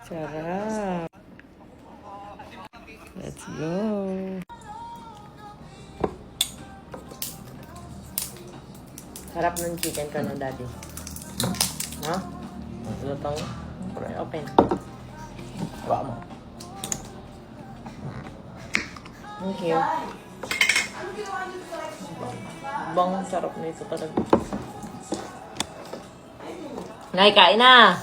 Sarap. Let's go. Sarap ng chicken ka no, Daddy. Ha? Lutong? Open. Wala mo. Thank you. Bang sarap na ito talaga. Nay, kain na!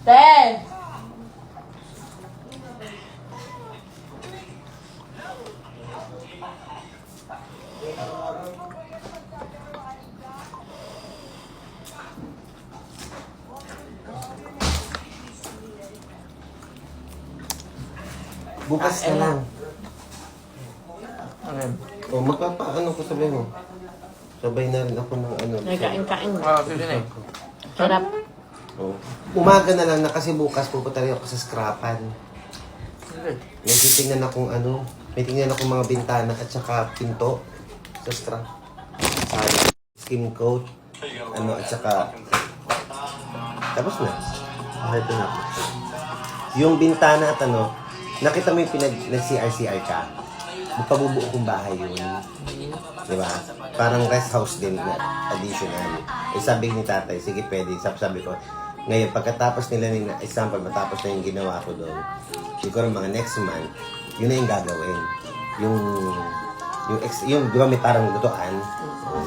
Ten! Bukas na lang. Ano yun? O, magpapaano ko sabihin mo? Sabay na rin ako ng ano. Nay, kain. Sige na eh. Sarap. O, umaga na lang na kasi bukas pupunta rin ako sa scrapan. Sige. May titingnan akong ano, may tingnan akong mga bintana at saka pinto sa scrap. Skim coat, ano, at saka tapos na. Ito na. Yung bintana at ano, nakita mo yung nag-CR ka? Magpabubuo kong bahay yun. Diba? Parang rest house din na additional. Eh sabi ni tatay, sige pwede. Sabi ko, ngayon pagkatapos nila, example, matapos na yung ginawa ko doon, siguro mga next month, yun na yung gagawin. Yung di ba may parang lutuan?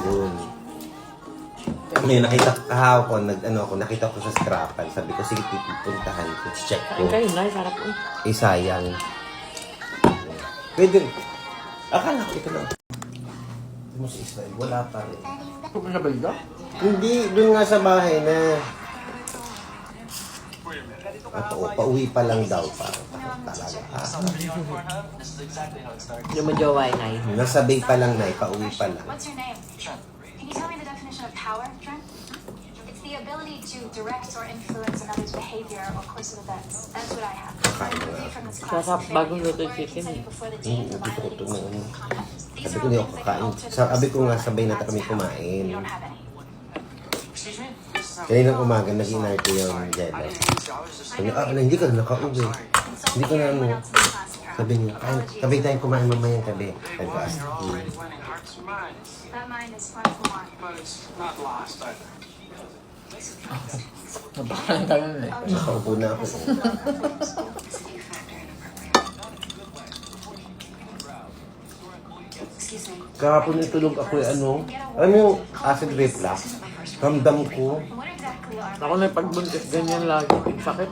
Yun. Ngayon nakita ko kahapon, nakita ko sa scrapan. Sabi ko, sige, pupuntahan ko, check ko. Kain kayo, Nay. Sarap po. Eh, sayang. Pwede. Akala ko ito lang. Mo sa Israel, wala pa rin. Pupunabay ka? Hindi, doon nga sa bahay na. Pauwi pa lang daw parang talaga. Yung mo jowa, Nay. Nasa bay pa lang na, pauwi pa lang. What's your name? Can you tell me the definition of power, Trent? It's the ability to direct or influence another's behavior or course of events. That's what I have. I review from this class. Sarap, bagong training luto where you chicken study eh. before the team to Gusto ko violate ito na. context. These Sabi are ko hindi all ako things that kakain. can alter the Sabi ko nga course of sabay na events. kami That's kumain. how. You don't have any. Kaninang umaga, nag-inarte yung Jella. Sabi niya, hindi ka na nakauwi. Hindi ko na ano. Anyone else in the class here? Sabi niya, sabay tayong kumain mamayang gabi. Sabi ko, That mind is far from one. Napakalan ka nun eh. nakaupo na ako. Excuse me. Kahapon yung tulog ako alam mo yung acid reflux? Ramdam ko. What exactly are Ako na pagbuntis, ganyan lagi. Sakit.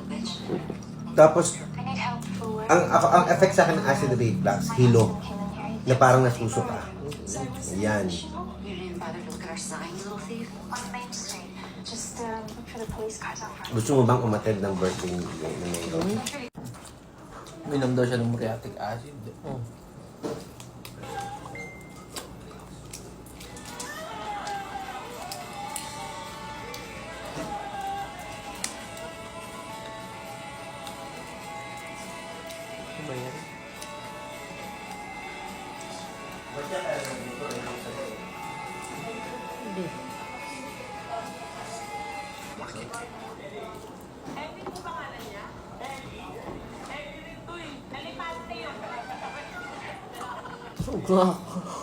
Tapos, I need help for work. ang effect sa akin ng acid reflux, hilo, na parang nasusuka. Yan. You didn't bother to look at our sign, you little thief? On Main Street. Just look for the police cars out front. Gusto mo bang umattend ng birthday ni Nero? Minom daw siya ng muriatic acid. Oh. Ano ba yan? Hindi. Suga ako.